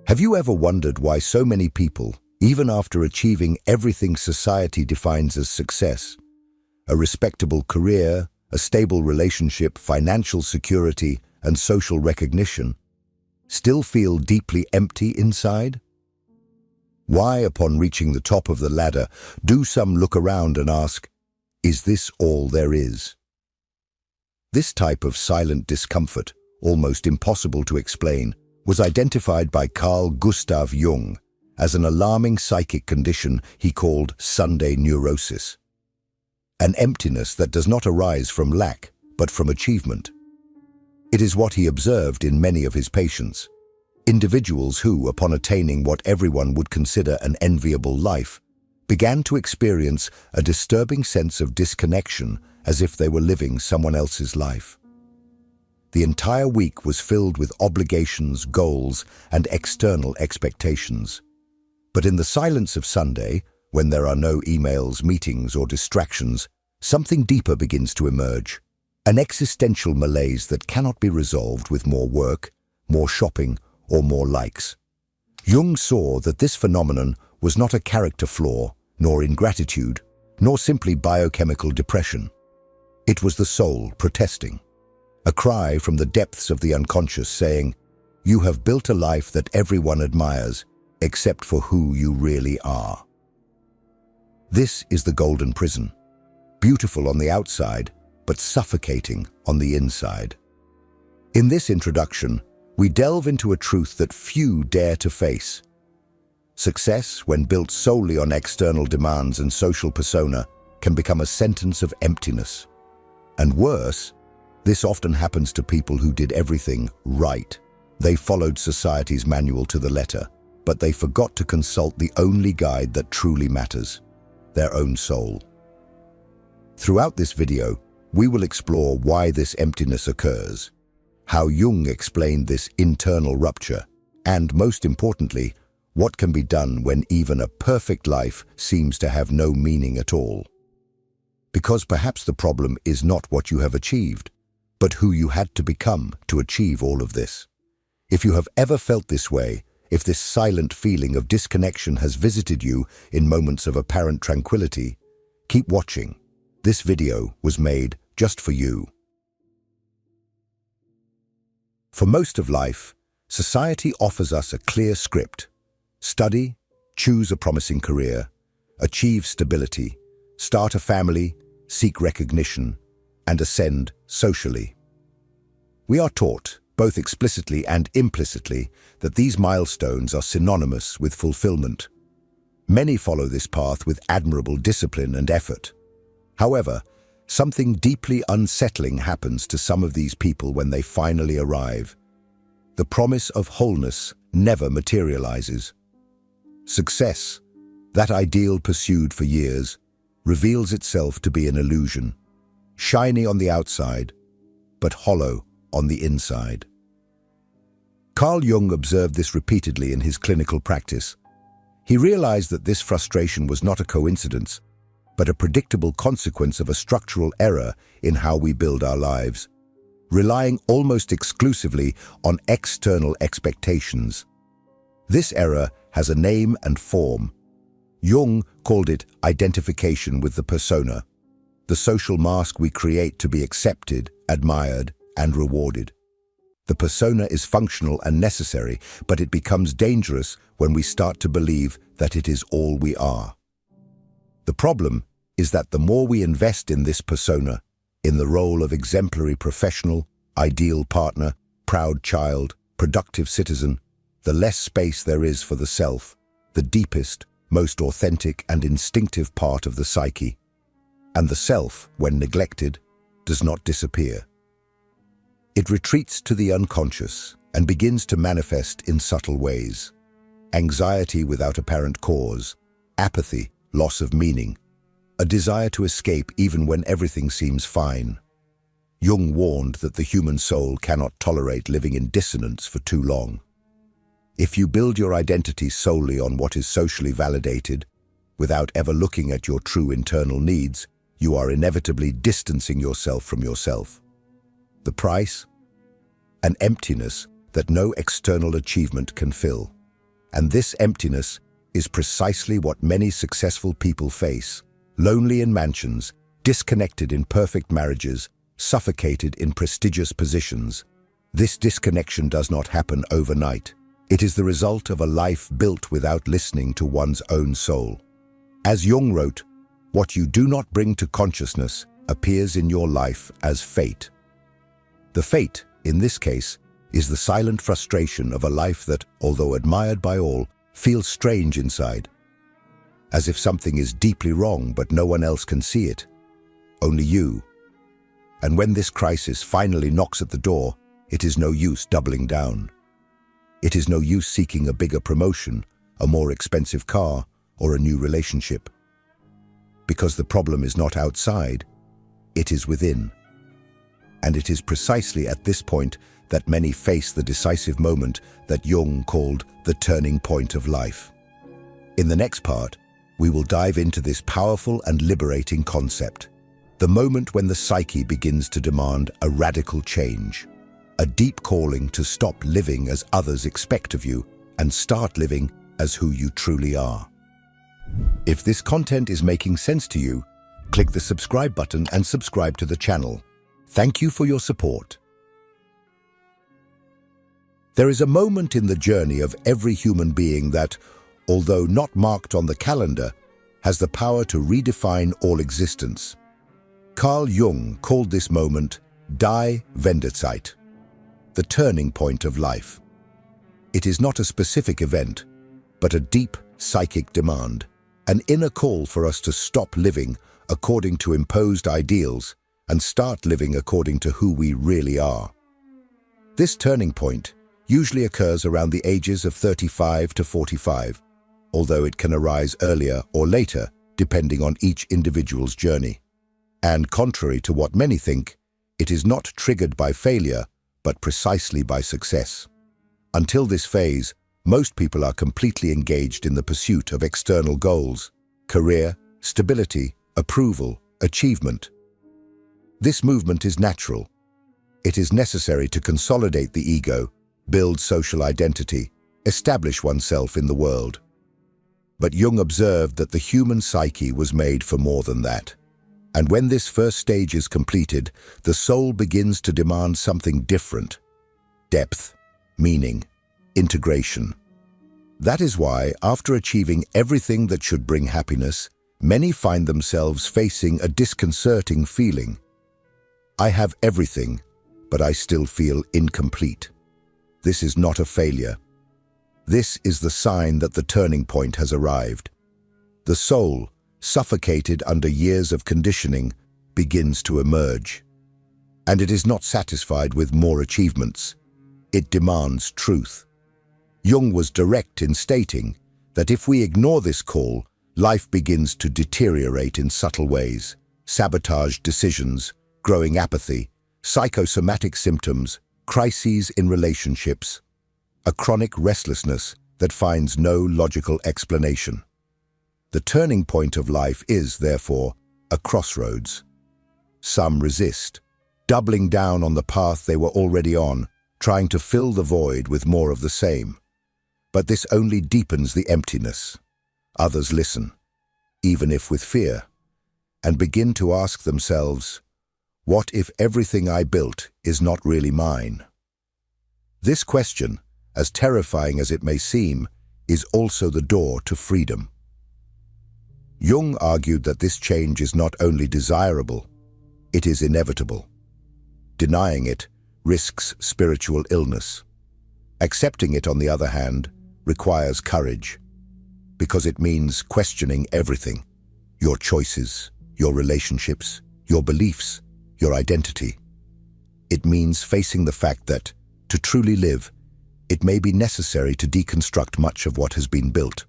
Have you ever wondered why so many people, even after achieving everything society defines as success, a respectable career, a stable relationship, financial security, and social recognition, still feel deeply empty inside? Why, upon reaching the top of the ladder, do some look around and ask, is this all there is? This type of silent discomfort, almost impossible to explain, was identified by Carl Gustav Jung as an alarming psychic condition he called Sunday neurosis. An emptiness that does not arise from lack, but from achievement. It is what he observed in many of his patients. Individuals who, upon attaining what everyone would consider an enviable life, began to experience a disturbing sense of disconnection as if they were living someone else's life. The entire week was filled with obligations, goals, and external expectations. But in the silence of Sunday, when there are no emails, meetings, or distractions, something deeper begins to emerge. An existential malaise that cannot be resolved with more work, more shopping, or more likes. Jung saw that this phenomenon was not a character flaw, nor ingratitude, nor simply biochemical depression. It was the soul protesting. A cry from the depths of the unconscious saying, "You have built a life that everyone admires, except for who you really are." This is the golden prison, beautiful on the outside, but suffocating on the inside. In this introduction, we delve into a truth that few dare to face. Success, when built solely on external demands and social persona, can become a sentence of emptiness. And worse, this often happens to people who did everything right. They followed society's manual to the letter, but they forgot to consult the only guide that truly matters, their own soul. Throughout this video, we will explore why this emptiness occurs, how Jung explained this internal rupture, and most importantly, what can be done when even a perfect life seems to have no meaning at all. Because perhaps the problem is not what you have achieved, but who you had to become to achieve all of this. If you have ever felt this way, if this silent feeling of disconnection has visited you in moments of apparent tranquility, keep watching. This video was made just for you. For most of life, society offers us a clear script. Study, choose a promising career, achieve stability, start a family, seek recognition, and ascend socially. We are taught, both explicitly and implicitly, that these milestones are synonymous with fulfillment. Many follow this path with admirable discipline and effort. However, something deeply unsettling happens to some of these people when they finally arrive. The promise of wholeness never materializes. Success, that ideal pursued for years, reveals itself to be an illusion, shiny on the outside, but hollow on the inside. Carl Jung observed this repeatedly in his clinical practice. He realized that this frustration was not a coincidence, but a predictable consequence of a structural error in how we build our lives, relying almost exclusively on external expectations. This error has a name and form. Jung called it identification with the persona, the social mask we create to be accepted, admired, and rewarded. The persona is functional and necessary, but it becomes dangerous when we start to believe that it is all we are. The problem is that the more we invest in this persona, in the role of exemplary professional, ideal partner, proud child, productive citizen, the less space there is for the self, the deepest, most authentic and instinctive part of the psyche. And the self, when neglected, does not disappear. It retreats to the unconscious and begins to manifest in subtle ways. Anxiety without apparent cause, apathy, loss of meaning, a desire to escape even when everything seems fine. Jung warned that the human soul cannot tolerate living in dissonance for too long. If you build your identity solely on what is socially validated, without ever looking at your true internal needs, you are inevitably distancing yourself from yourself. The price? An emptiness that no external achievement can fill. And this emptiness is precisely what many successful people face. Lonely in mansions, disconnected in perfect marriages, suffocated in prestigious positions. This disconnection does not happen overnight. It is the result of a life built without listening to one's own soul. As Jung wrote, what you do not bring to consciousness appears in your life as fate. The fate, in this case, is the silent frustration of a life that, although admired by all, feels strange inside. As if something is deeply wrong but no one else can see it. Only you. And when this crisis finally knocks at the door, it is no use doubling down. It is no use seeking a bigger promotion, a more expensive car, or a new relationship. Because the problem is not outside, it is within. And it is precisely at this point that many face the decisive moment that Jung called the turning point of life. In the next part, we will dive into this powerful and liberating concept, the moment when the psyche begins to demand a radical change, a deep calling to stop living as others expect of you and start living as who you truly are. If this content is making sense to you, click the subscribe button and subscribe to the channel. Thank you for your support. There is a moment in the journey of every human being that, although not marked on the calendar, has the power to redefine all existence. Carl Jung called this moment Die Wendezeit, the turning point of life. It is not a specific event, but a deep psychic demand, an inner call for us to stop living according to imposed ideals and start living according to who we really are. This turning point usually occurs around the ages of 35 to 45, although it can arise earlier or later, depending on each individual's journey. And contrary to what many think, it is not triggered by failure, but precisely by success. Until this phase, most people are completely engaged in the pursuit of external goals, career, stability, approval, achievement. This movement is natural. It is necessary to consolidate the ego, build social identity, establish oneself in the world. But Jung observed that the human psyche was made for more than that. And when this first stage is completed, the soul begins to demand something different: depth, meaning, integration. That is why, after achieving everything that should bring happiness, many find themselves facing a disconcerting feeling. I have everything, but I still feel incomplete. This is not a failure. This is the sign that the turning point has arrived. The soul, suffocated under years of conditioning, begins to emerge. And it is not satisfied with more achievements. It demands truth. Jung was direct in stating that if we ignore this call, life begins to deteriorate in subtle ways: sabotaged decisions, growing apathy, psychosomatic symptoms, crises in relationships, a chronic restlessness that finds no logical explanation. The turning point of life is, therefore, a crossroads. Some resist, doubling down on the path they were already on, trying to fill the void with more of the same. But this only deepens the emptiness. Others listen, even if with fear, and begin to ask themselves, what if everything I built is not really mine? This question, as terrifying as it may seem, is also the door to freedom. Jung argued that this change is not only desirable, it is inevitable. Denying it risks spiritual illness. Accepting it, on the other hand, requires courage, because it means questioning everything: your choices, your relationships, your beliefs, your identity. It means facing the fact that, to truly live, it may be necessary to deconstruct much of what has been built.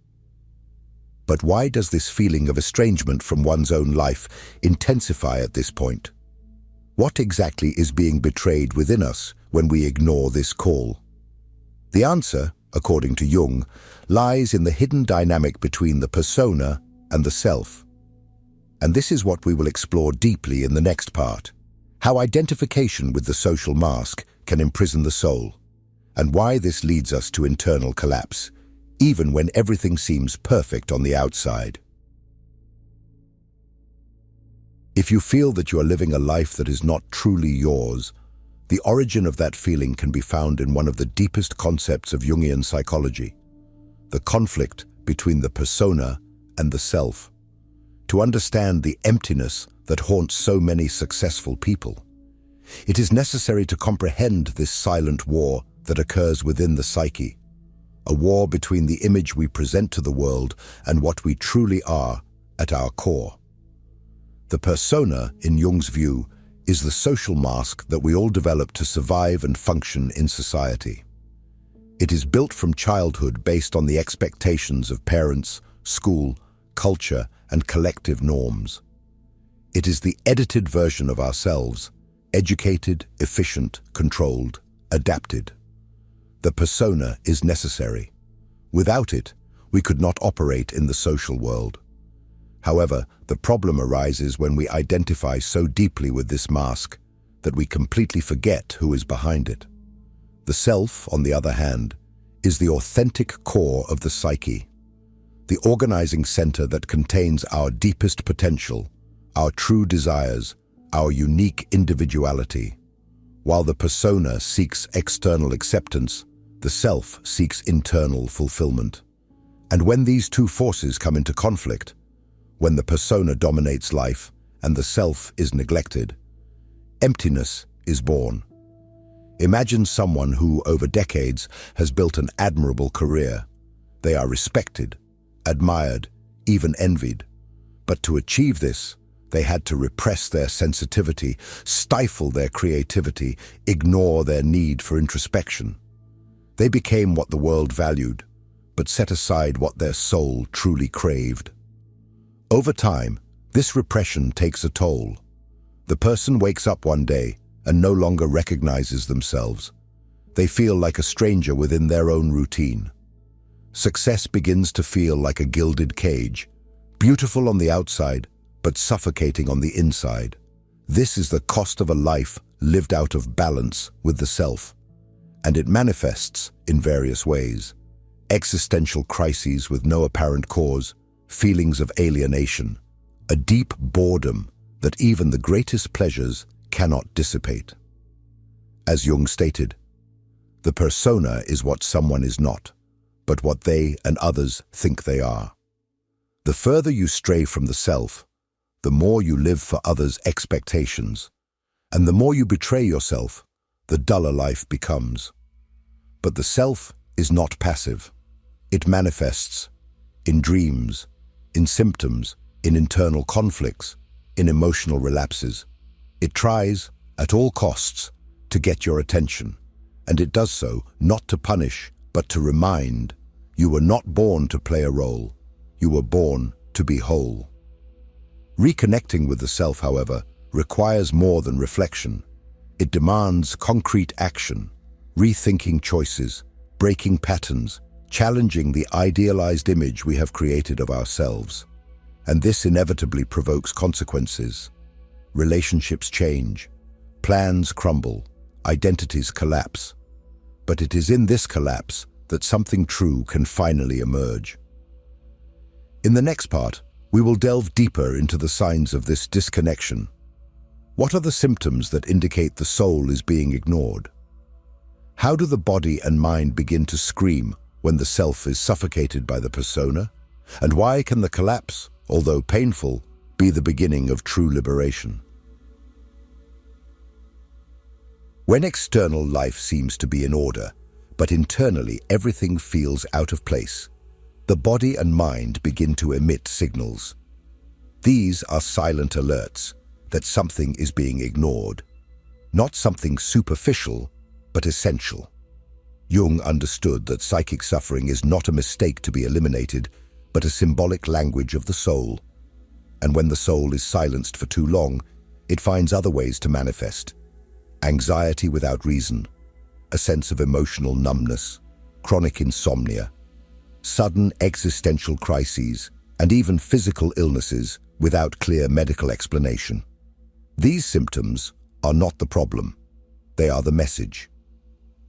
But why does this feeling of estrangement from one's own life intensify at this point? What exactly is being betrayed within us when we ignore this call? The answer, according to Jung, lies in the hidden dynamic between the persona and the self. And this is what we will explore deeply in the next part: how identification with the social mask can imprison the soul, and why this leads us to internal collapse, even when everything seems perfect on the outside. If you feel that you are living a life that is not truly yours, the origin of that feeling can be found in one of the deepest concepts of Jungian psychology, the conflict between the persona and the self. To understand the emptiness that haunts so many successful people, it is necessary to comprehend this silent war that occurs within the psyche, a war between the image we present to the world and what we truly are at our core. The persona, in Jung's view, is the social mask that we all develop to survive and function in society. It is built from childhood based on the expectations of parents, school, culture, and collective norms. It is the edited version of ourselves, educated, efficient, controlled, adapted. The persona is necessary. Without it, we could not operate in the social world. However, the problem arises when we identify so deeply with this mask that we completely forget who is behind it. The self, on the other hand, is the authentic core of the psyche, the organizing center that contains our deepest potential, our true desires, our unique individuality. While the persona seeks external acceptance, the self seeks internal fulfillment. And when these two forces come into conflict, when the persona dominates life and the self is neglected, emptiness is born. Imagine someone who, over decades, has built an admirable career. They are respected, admired, even envied. But to achieve this, they had to repress their sensitivity, stifle their creativity, ignore their need for introspection. They became what the world valued, but set aside what their soul truly craved. Over time, this repression takes a toll. The person wakes up one day and no longer recognizes themselves. They feel like a stranger within their own routine. Success begins to feel like a gilded cage, beautiful on the outside, but suffocating on the inside. This is the cost of a life lived out of balance with the self, and it manifests in various ways. Existential crises with no apparent cause, feelings of alienation, a deep boredom that even the greatest pleasures cannot dissipate. As Jung stated, the persona is what someone is not, but what they and others think they are. The further you stray from the self, the more you live for others' expectations, and the more you betray yourself, the duller life becomes. But the self is not passive. It manifests in dreams, in symptoms, in internal conflicts, in emotional relapses. It tries, at all costs, to get your attention, and it does so not to punish, but to remind. You were not born to play a role. You were born to be whole. Reconnecting with the self, however, requires more than reflection. It demands concrete action, rethinking choices, breaking patterns, challenging the idealized image we have created of ourselves. And this inevitably provokes consequences. Relationships change, plans crumble, identities collapse. But it is in this collapse that something true can finally emerge. In the next part, we will delve deeper into the signs of this disconnection. What are the symptoms that indicate the soul is being ignored? How do the body and mind begin to scream when the self is suffocated by the persona? And why can the collapse, although painful, be the beginning of true liberation? When external life seems to be in order, but internally everything feels out of place, the body and mind begin to emit signals. These are silent alerts that something is being ignored, not something superficial, but essential. Jung understood that psychic suffering is not a mistake to be eliminated, but a symbolic language of the soul. And when the soul is silenced for too long, it finds other ways to manifest. Anxiety without reason, a sense of emotional numbness, chronic insomnia, sudden existential crises, and even physical illnesses without clear medical explanation. These symptoms are not the problem, they are the message.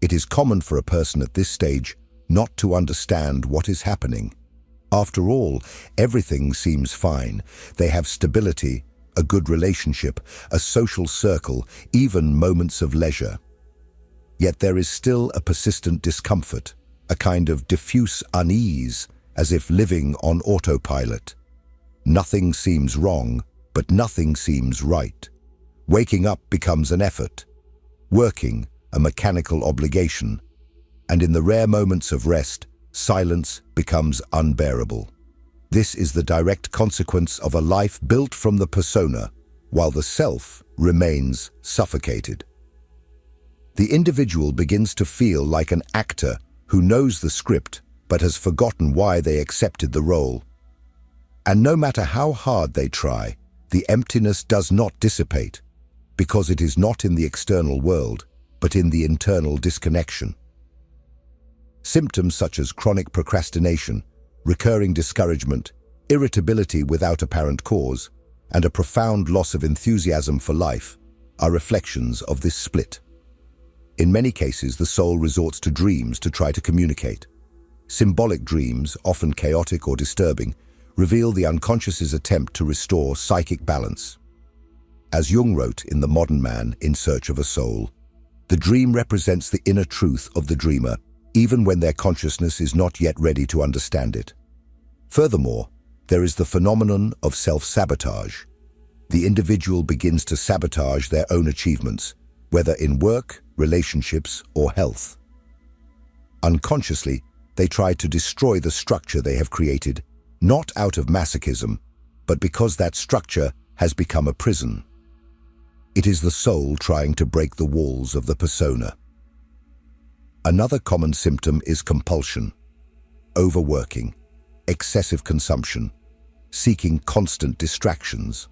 It is common for a person at this stage not to understand what is happening. After all, everything seems fine. They have stability, a good relationship, a social circle, even moments of leisure. Yet there is still a persistent discomfort, a kind of diffuse unease, as if living on autopilot. Nothing seems wrong, but nothing seems right. Waking up becomes an effort, working a mechanical obligation, and in the rare moments of rest, silence becomes unbearable. This is the direct consequence of a life built from the persona, while the self remains suffocated. The individual begins to feel like an actor who knows the script but has forgotten why they accepted the role. And no matter how hard they try, the emptiness does not dissipate, because it is not in the external world, but in the internal disconnection. Symptoms such as chronic procrastination, recurring discouragement, irritability without apparent cause, and a profound loss of enthusiasm for life are reflections of this split. In many cases, the soul resorts to dreams to try to communicate. Symbolic dreams, often chaotic or disturbing, reveal the unconscious's attempt to restore psychic balance. As Jung wrote in The Modern Man in Search of a Soul, the dream represents the inner truth of the dreamer, even when their consciousness is not yet ready to understand it. Furthermore, there is the phenomenon of self-sabotage. The individual begins to sabotage their own achievements, whether in work, relationships, or health. Unconsciously, they try to destroy the structure they have created, not out of masochism, but because that structure has become a prison. It is the soul trying to break the walls of the persona. Another common symptom is compulsion, overworking, excessive consumption, seeking constant distractions,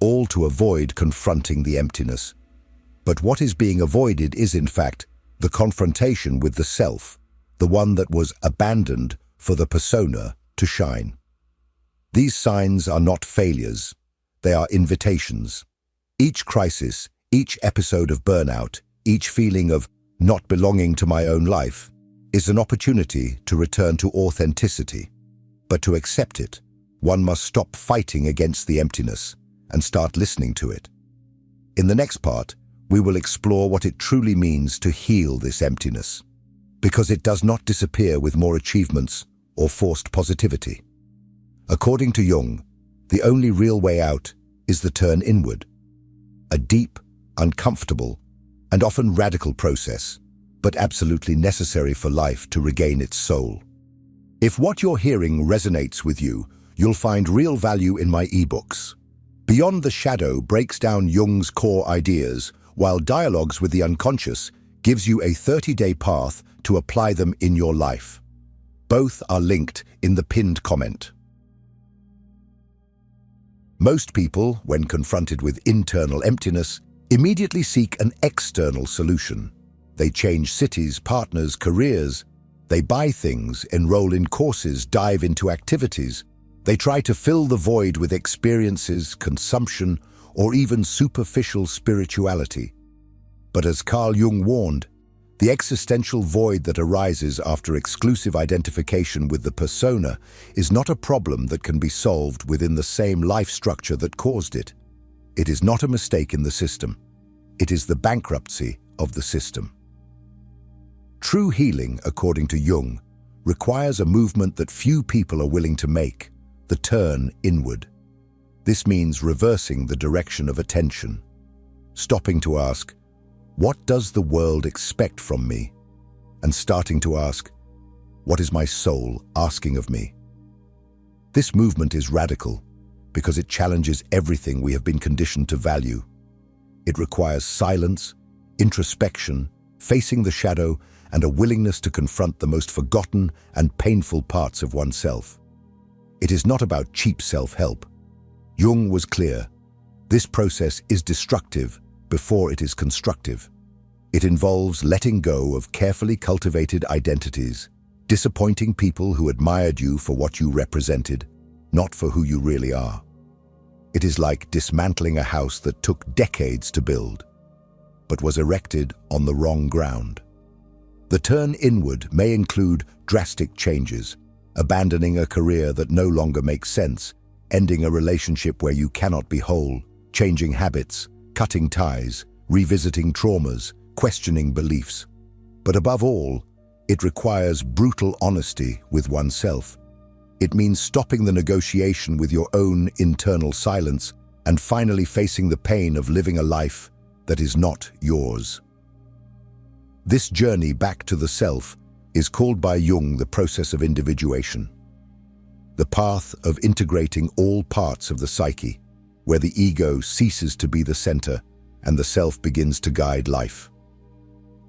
all to avoid confronting the emptiness. But what is being avoided is, in fact, the confrontation with the self, the one that was abandoned for the persona to shine. These signs are not failures, they are invitations. Each crisis, each episode of burnout, each feeling of not belonging to my own life, is an opportunity to return to authenticity. But to accept it, one must stop fighting against the emptiness and start listening to it. In the next part, we will explore what it truly means to heal this emptiness, because it does not disappear with more achievements or forced positivity. According to Jung, the only real way out is the turn inward, a deep, uncomfortable, and often radical process, but absolutely necessary for life to regain its soul. If what you're hearing resonates with you, you'll find real value in my ebooks. Beyond the Shadow breaks down Jung's core ideas, while Dialogues with the Unconscious gives you a 30-day path to apply them in your life. Both are linked in the pinned comment. Most people, when confronted with internal emptiness, immediately seek an external solution. They change cities, partners, careers. They buy things, enroll in courses, dive into activities. They try to fill the void with experiences, consumption, or even superficial spirituality. But as Carl Jung warned, the existential void that arises after exclusive identification with the persona is not a problem that can be solved within the same life structure that caused it. It is not a mistake in the system. It is the bankruptcy of the system. True healing, according to Jung, requires a movement that few people are willing to make, the turn inward. This means reversing the direction of attention, stopping to ask, what does the world expect from me? And starting to ask, what is my soul asking of me? This movement is radical because it challenges everything we have been conditioned to value. It requires silence, introspection, facing the shadow, and a willingness to confront the most forgotten and painful parts of oneself. It is not about cheap self-help. Jung was clear. This process is destructive before it is constructive. It involves letting go of carefully cultivated identities, disappointing people who admired you for what you represented, not for who you really are. It is like dismantling a house that took decades to build, but was erected on the wrong ground. The turn inward may include drastic changes, abandoning a career that no longer makes sense, ending a relationship where you cannot be whole, changing habits, cutting ties, revisiting traumas, questioning beliefs. But above all, it requires brutal honesty with oneself. It means stopping the negotiation with your own internal silence and finally facing the pain of living a life that is not yours. This journey back to the self is called by Jung the process of individuation, the path of integrating all parts of the psyche, where the ego ceases to be the center and the self begins to guide life.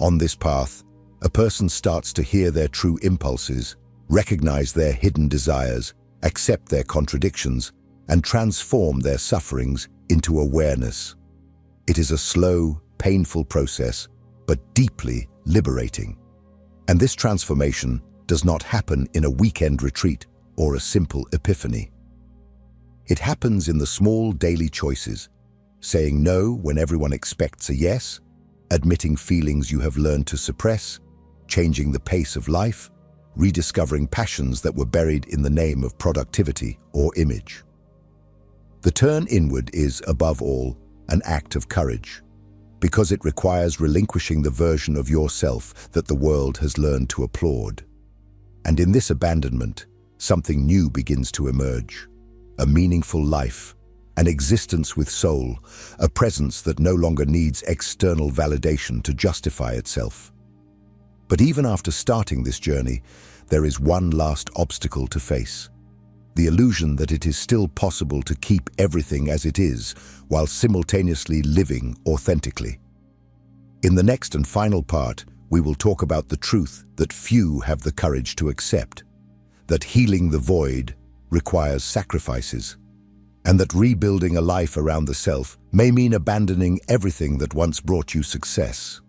On this path, a person starts to hear their true impulses, recognize their hidden desires, accept their contradictions, and transform their sufferings into awareness. It is a slow, painful process, but deeply liberating. And this transformation does not happen in a weekend retreat or a simple epiphany. It happens in the small daily choices, saying no when everyone expects a yes, admitting feelings you have learned to suppress, changing the pace of life, rediscovering passions that were buried in the name of productivity or image. The turn inward is, above all, an act of courage, because it requires relinquishing the version of yourself that the world has learned to applaud. And in this abandonment, something new begins to emerge, a meaningful life, an existence with soul, a presence that no longer needs external validation to justify itself. But even after starting this journey, there is one last obstacle to face: the illusion that it is still possible to keep everything as it is while simultaneously living authentically. In the next and final part, we will talk about the truth that few have the courage to accept, that healing the void requires sacrifices, and that rebuilding a life around the self may mean abandoning everything that once brought you success.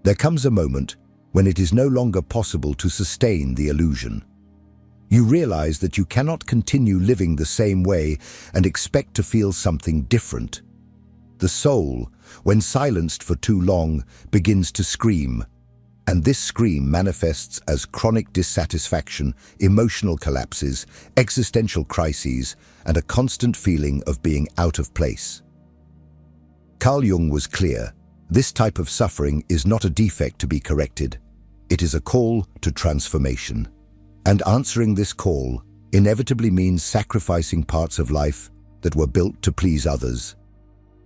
There comes a moment when it is no longer possible to sustain the illusion. You realize that you cannot continue living the same way and expect to feel something different. The soul, when silenced for too long, begins to scream, and this scream manifests as chronic dissatisfaction, emotional collapses, existential crises, and a constant feeling of being out of place. Carl Jung was clear: this type of suffering is not a defect to be corrected. It is a call to transformation. And answering this call inevitably means sacrificing parts of life that were built to please others,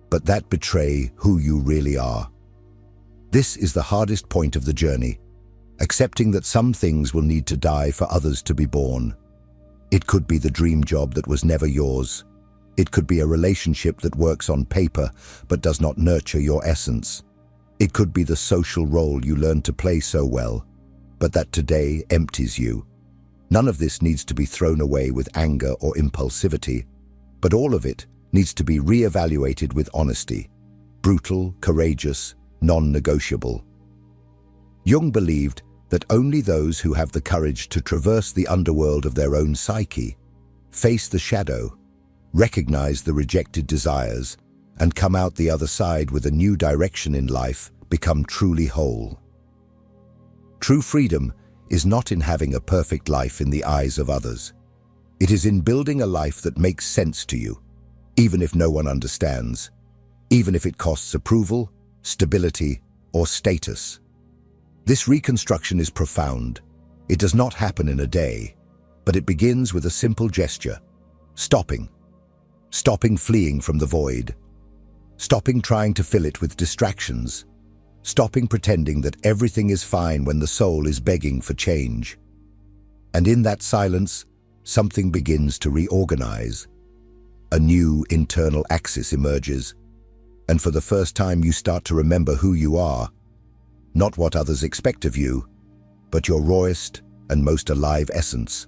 but that betray who you really are. This is the hardest point of the journey, accepting that some things will need to die for others to be born. It could be the dream job that was never yours. It could be a relationship that works on paper but does not nurture your essence. It could be the social role you learned to play so well, but that today empties you. None of this needs to be thrown away with anger or impulsivity, but all of it needs to be re-evaluated with honesty, brutal, courageous, non-negotiable. Jung believed that only those who have the courage to traverse the underworld of their own psyche, face the shadow, recognize the rejected desires, and come out the other side with a new direction in life, become truly whole. True freedom is not in having a perfect life in the eyes of others. It is in building a life that makes sense to you, even if no one understands, even if it costs approval, stability, or status. This reconstruction is profound. It does not happen in a day, but it begins with a simple gesture: stopping fleeing from the void, stopping trying to fill it with distractions, stopping pretending that everything is fine when the soul is begging for change. And in that silence, something begins to reorganize. A new internal axis emerges, and for the first time you start to remember who you are, not what others expect of you, but your rawest and most alive essence.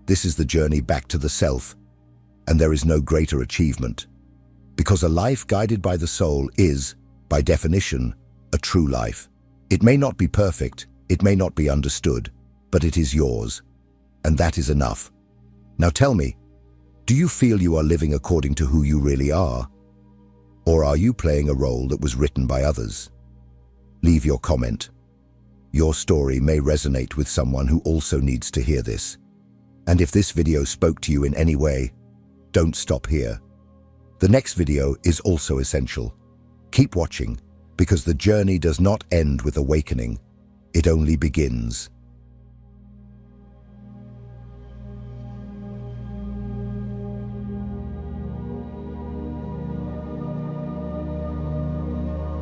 This is the journey back to the self, and there is no greater achievement, because a life guided by the soul is, by definition, a true life. It may not be perfect, it may not be understood, but it is yours, and that is enough. Now tell me, do you feel you are living according to who you really are? Or are you playing a role that was written by others? Leave your comment. Your story may resonate with someone who also needs to hear this. And if this video spoke to you in any way, don't stop here. The next video is also essential. Keep watching, because the journey does not end with awakening. It only begins.